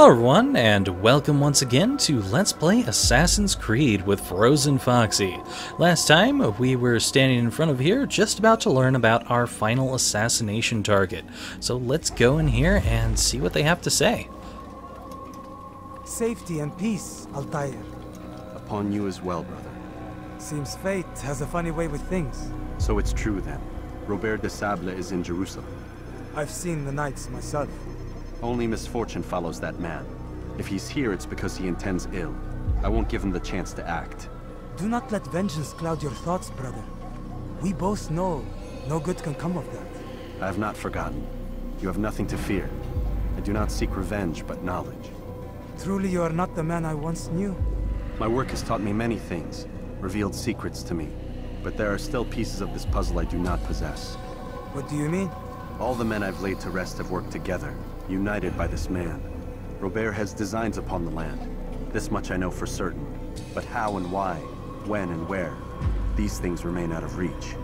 Hello everyone, and welcome once again to Let's Play Assassin's Creed with FrozenFoxy. Last time, we were standing in front of here, just about to learn about our final assassination target. So let's go in here and see what they have to say. Safety and peace, Altair. Upon you as well, brother. Seems fate has a funny way with things. So it's true then. Robert de Sable is in Jerusalem. I've seen the knights myself. Only misfortune follows that man. If he's here, it's because he intends ill. I won't give him the chance to act. Do not let vengeance cloud your thoughts, brother. We both know no good can come of that. I have not forgotten. You have nothing to fear. I do not seek revenge, but knowledge. Truly you are not the man I once knew. My work has taught me many things, revealed secrets to me. But there are still pieces of this puzzle I do not possess. What do you mean? All the men I've laid to rest have worked together, united by this man. Robert has designs upon the land. This much I know for certain. But how and why, when and where, these things remain out of reach.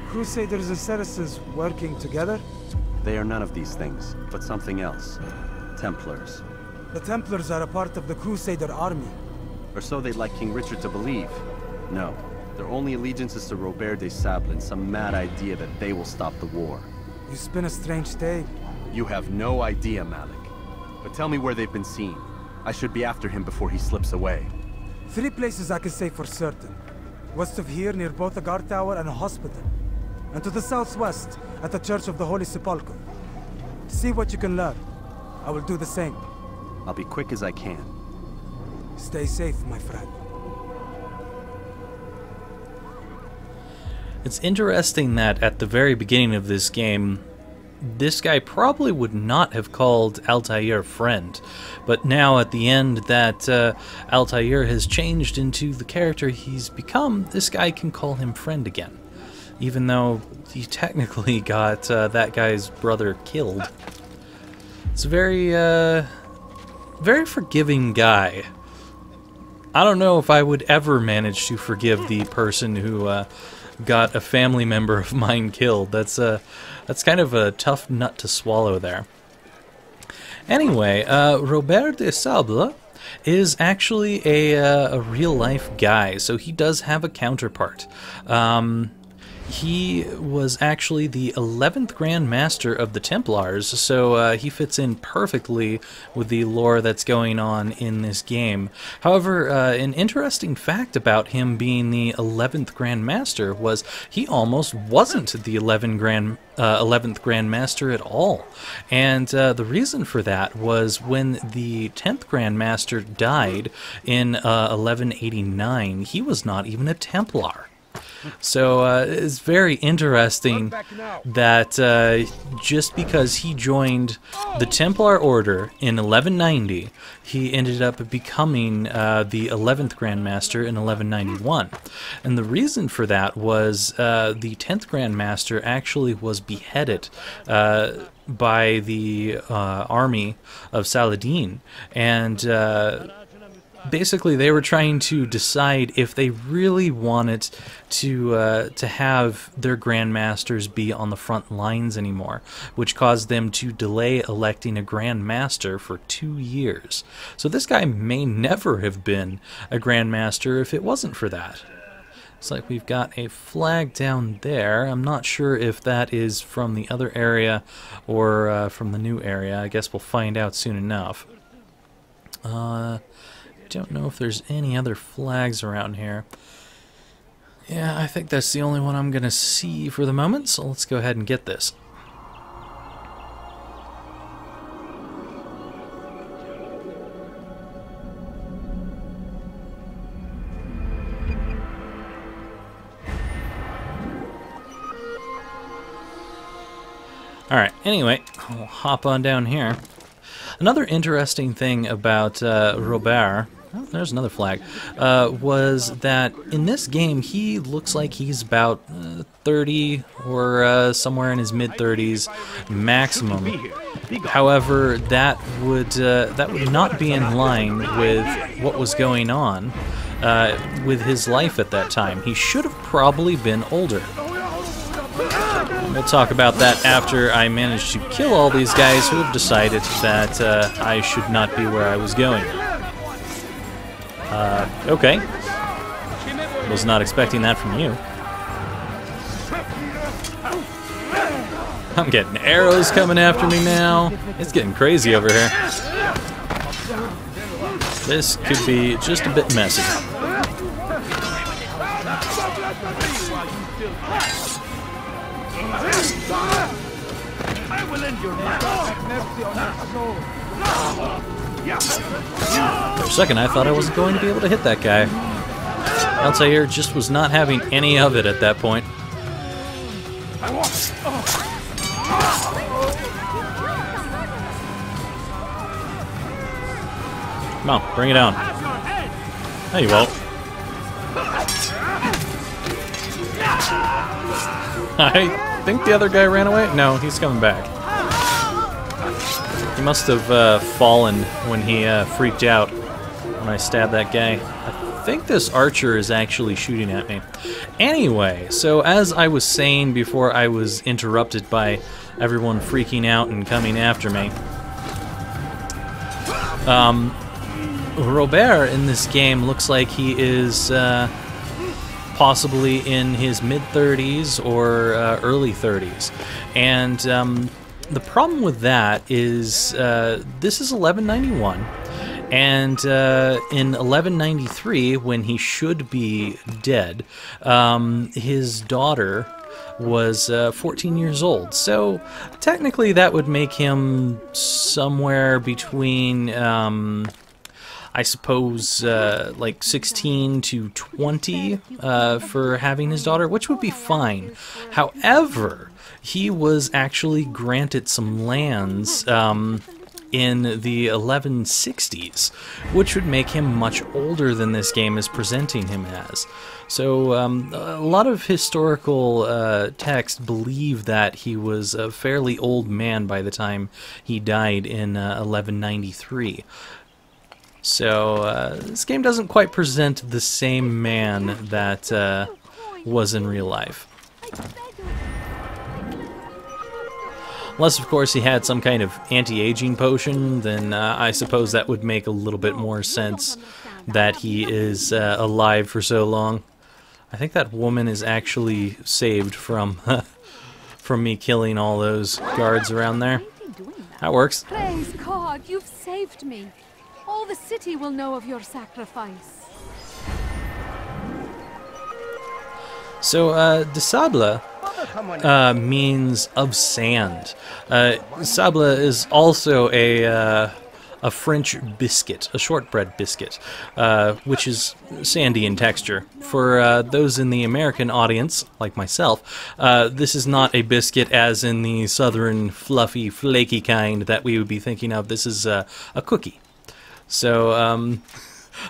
Crusaders and Saracens working together? They are none of these things, but something else. Templars. The Templars are a part of the Crusader army. Or so they'd like King Richard to believe. No, their only allegiance is to Robert de Sable and some mad idea that they will stop the war. You spin a strange tale. You have no idea, Malik. But tell me where they've been seen. I should be after him before he slips away. 3 places I can say for certain. West of here, near both a guard tower and a hospital. And to the southwest, at the Church of the Holy Sepulchre. See what you can learn. I will do the same. I'll be quick as I can. Stay safe, my friend. It's interesting that at the very beginning of this game, this guy probably would not have called Altair friend, but now at the end that Altair has changed into the character he's become, this guy can call him friend again, even though he technically got that guy's brother killed. It's a very forgiving guy. I don't know if I would ever manage to forgive the person who got a family member of mine killed. That's kind of a tough nut to swallow there. Anyway, Robert de Sable is actually a real-life guy, so he does have a counterpart. He was actually the 11th Grand Master of the Templars, so he fits in perfectly with the lore that's going on in this game. However, an interesting fact about him being the 11th Grand Master was he almost wasn't the 11th Grand Master at all. And the reason for that was when the 10th Grand Master died in 1189, he was not even a Templar. So it's very interesting that just because he joined the Templar Order in 1190, he ended up becoming the 11th Grand Master in 1191. And the reason for that was the 10th Grand Master actually was beheaded by the army of Saladin, and basically, they were trying to decide if they really wanted to have their grandmasters be on the front lines anymore, which caused them to delay electing a grandmaster for 2 years. So this guy may never have been a grandmaster if it wasn't for that. Looks like we've got a flag down there. I'm not sure if that is from the other area or from the new area. I guess we'll find out soon enough. Don't know if there's any other flags around here. Yeah, I think that's the only one I'm gonna see for the moment, so let's go ahead and get this. Alright, anyway, we'll hop on down here. Another interesting thing about Robert, oh, there's another flag, was that in this game he looks like he's about 30 or somewhere in his mid-30s maximum. However, that would not be in line with what was going on with his life at that time. He should have probably been older. We'll talk about that after I manage to kill all these guys who have decided that I should not be where I was going. Okay. Was not expecting that from you. I'm getting arrows coming after me now. It's getting crazy over here. This could be just a bit messy. For a second, I thought I wasn't going to be able to hit that guy. Altair just was not having any of it at that point. Come on, bring it on. No, you won't. I think the other guy ran away? No, he's coming back. He must have fallen when he freaked out when I stabbed that guy. I think this archer is actually shooting at me. Anyway, so as I was saying before I was interrupted by everyone freaking out and coming after me, Robert in this game looks like he is possibly in his mid-30s or early 30s. And the problem with that is this is 1191, and in 1193, when he should be dead, his daughter was 14 years old. So technically that would make him somewhere between I suppose like 16 to 20 for having his daughter, which would be fine. However, he was actually granted some lands in the 1160s, which would make him much older than this game is presenting him as. So a lot of historical texts believe that he was a fairly old man by the time he died in 1193. So this game doesn't quite present the same man that was in real life. Unless, of course, he had some kind of anti-aging potion, then I suppose that would make a little bit more sense that he is alive for so long. I think that woman is actually saved from from me killing all those guards around there. That works. Praise God, you've saved me. All the city will know of your sacrifice. So, de Sable means of sand. Sable is also a French biscuit, a shortbread biscuit, which is sandy in texture. For those in the American audience, like myself, this is not a biscuit as in the southern fluffy, flaky kind that we would be thinking of. This is a cookie. So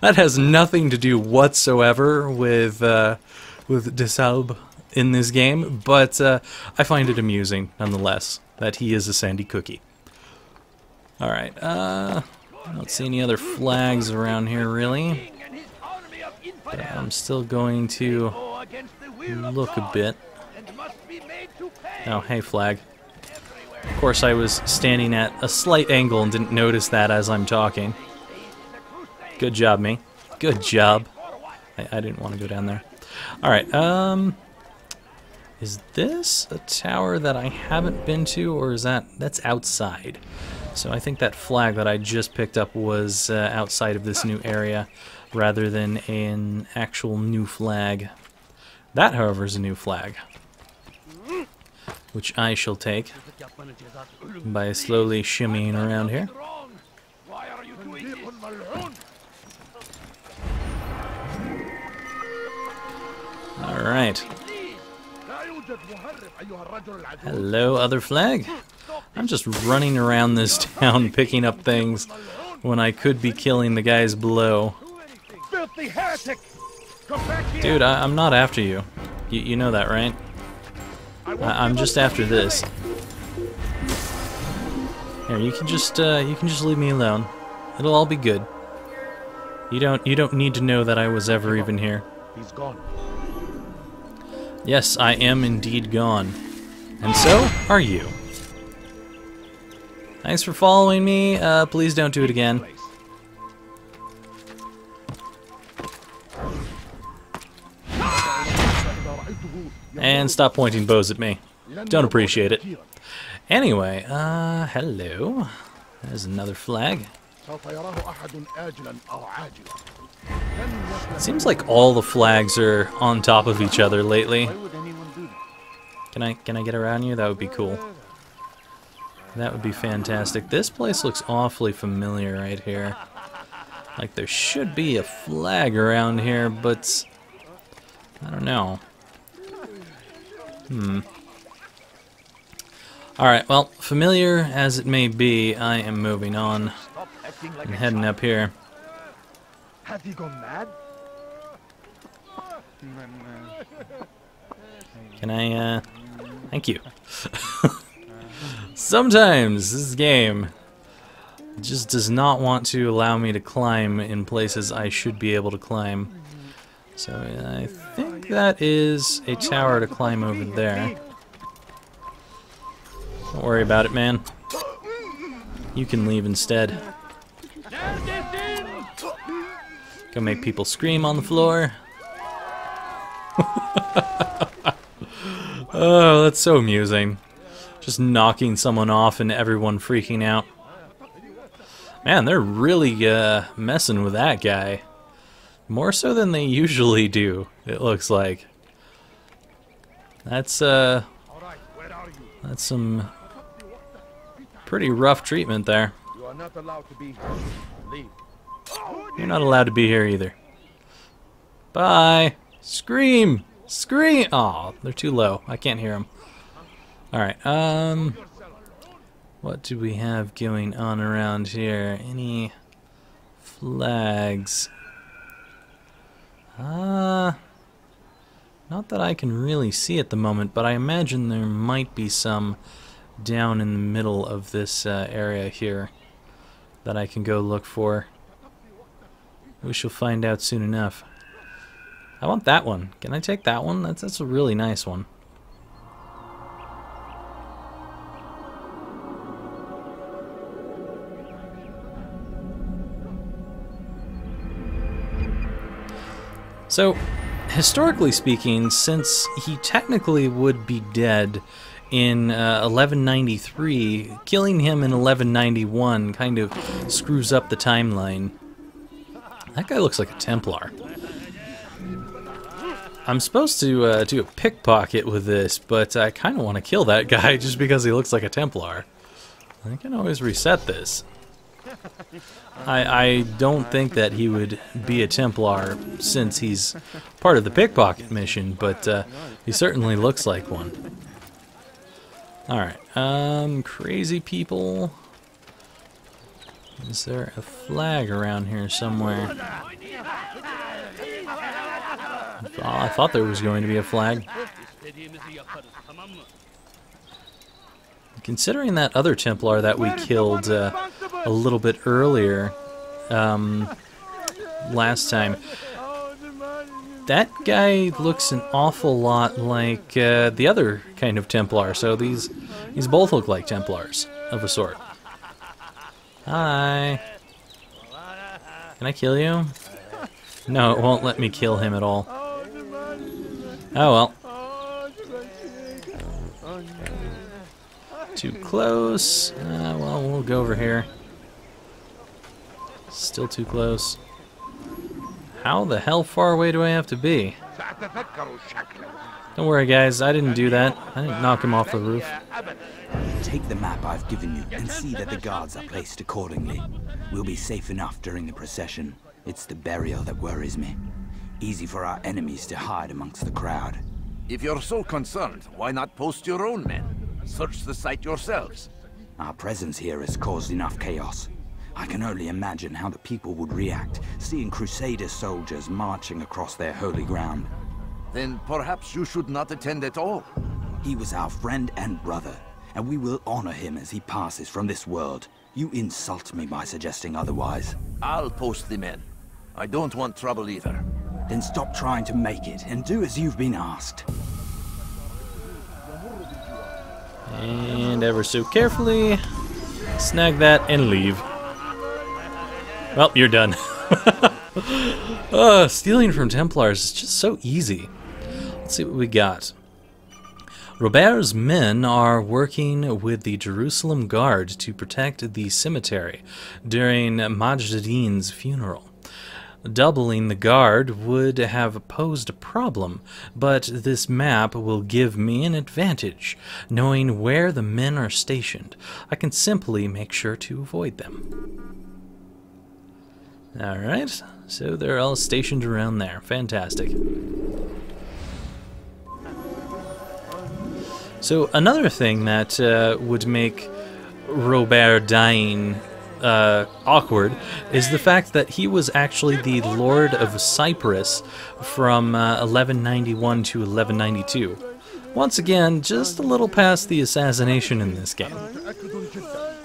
that has nothing to do whatsoever with de Sable in this game, but I find it amusing nonetheless that he is a sandy cookie. Alright, I don't see any other flags around here really, but I'm still going to look a bit. Oh, hey flag. Of course I was standing at a slight angle and didn't notice that as I'm talking. Good job, me. Good job. I didn't want to go down there. Alright, is this a tower that I haven't been to, or is that's outside? So I think that flag that I just picked up was outside of this new area, rather than an actual new flag. That, however, is a new flag, which I shall take by slowly shimmying around here. Alright. Hello, other flag. I'm just running around this town picking up things when I could be killing the guys below. Dude, I'm not after you. You know that, right? I'm just after this. Here, you can just leave me alone. It'll all be good. You don't need to know that I was ever even here. He's gone. Yes, I am indeed gone. And so are you. Thanks for following me. Please don't do it again. And stop pointing bows at me. Don't appreciate it. Anyway, hello. There's another flag. Seems like all the flags are on top of each other lately. Can I get around you? That would be cool. That would be fantastic. This place looks awfully familiar right here. Like there should be a flag around here, but I don't know. Alright, well, familiar as it may be, I am moving on. I'm heading up here. Have you gone mad? Can I, thank you. Sometimes this game just does not want to allow me to climb in places I should be able to climb. So I think that is a tower to climb over there. Don't worry about it, man. You can leave instead. Go make people scream on the floor. Oh, that's so amusing. Just knocking someone off and everyone freaking out. Man, they're really messing with that guy. More so than they usually do, it looks like. That's some pretty rough treatment there. You are not allowed to be here. Leave. You're not allowed to be here either. Bye! Scream! Scream! Aw, they're too low. I can't hear them. Alright, what do we have going on around here? Any flags? Not that I can really see at the moment, but I imagine there might be some down in the middle of this area here that I can go look for. We shall find out soon enough. I want that one. Can I take that one? That's a really nice one. So, historically speaking, since he technically would be dead in 1193, killing him in 1191 kind of screws up the timeline. That guy looks like a Templar. I'm supposed to do a pickpocket with this, but I kind of want to kill that guy just because he looks like a Templar. I can always reset this. I don't think that he would be a Templar since he's part of the pickpocket mission, but he certainly looks like one. Alright, crazy people. Is there a flag around here somewhere? I thought there was going to be a flag. Considering that other Templar that we killed a little bit earlier, last time, that guy looks an awful lot like the other kind of Templar, so these both look like Templars of a sort. Hi. Can I kill you? No, it won't let me kill him at all. Oh well. Too close. Well, we'll go over here. Still too close. How the hell far away do I have to be? Don't worry, guys. I didn't do that. I didn't knock him off the roof. Take the map I've given you and see that the guards are placed accordingly. We'll be safe enough during the procession. It's the burial that worries me. Easy for our enemies to hide amongst the crowd. If you're so concerned, why not post your own men? Search the site yourselves. Our presence here has caused enough chaos. I can only imagine how the people would react, seeing Crusader soldiers marching across their holy ground. Then perhaps you should not attend at all. He was our friend and brother, and we will honor him as he passes from this world. You insult me by suggesting otherwise. I'll post the men. I don't want trouble either. Then stop trying to make it, and do as you've been asked. And ever so carefully, snag that and leave. Well, you're done. Stealing from Templars is just so easy. Let's see what we got. Robert's men are working with the Jerusalem Guard to protect the cemetery during Majdedin's funeral. Doubling the guard would have posed a problem, but this map will give me an advantage. Knowing where the men are stationed, I can simply make sure to avoid them. Alright, so they're all stationed around there. Fantastic. So another thing that would make Robert dying awkward is the fact that he was actually the Lord of Cyprus from 1191 to 1192. Once again, just a little past the assassination in this game.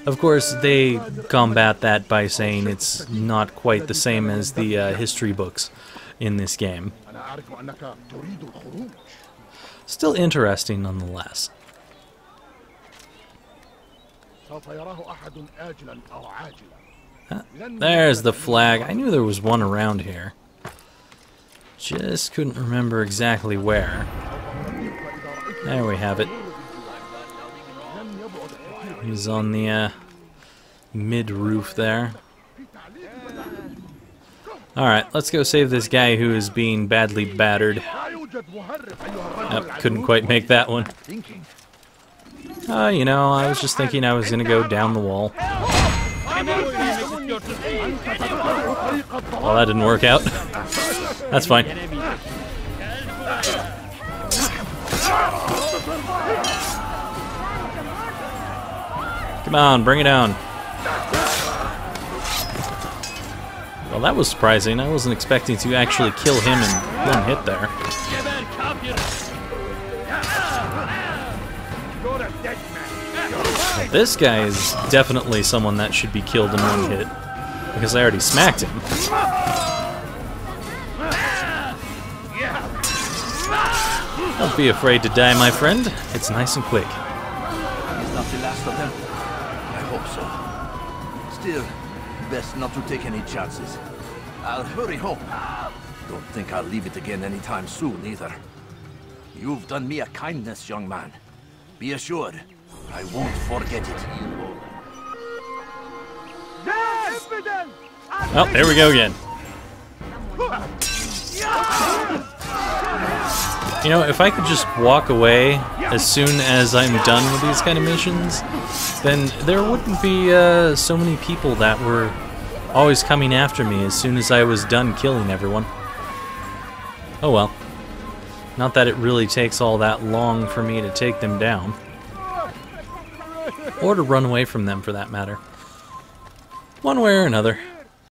Of course, they combat that by saying it's not quite the same as the history books in this game. Still interesting nonetheless. There's the flag. I knew there was one around here. Just couldn't remember exactly where. There we have it. He's on the mid-roof there. Alright, let's go save this guy who is being badly battered. Nope, couldn't quite make that one. You know, I was just thinking I was gonna go down the wall. Well, that didn't work out. That's fine. Come on, bring it down. Well, that was surprising. I wasn't expecting to actually kill him in one hit there. Well, this guy is definitely someone that should be killed in one hit, because I already smacked him. Don't be afraid to die, my friend. It's nice and quick. Is not the last of them? I hope so. Still, best not to take any chances. I'll hurry home. Don't think I'll leave it again anytime soon, either. You've done me a kindness, young man. Be assured, I won't forget it. Oh, there we go again. You know, if I could just walk away as soon as I'm done with these kind of missions, then there wouldn't be so many people that were always coming after me as soon as I was done killing everyone. Oh well. Not that it really takes all that long for me to take them down. Or to run away from them, for that matter. One way or another.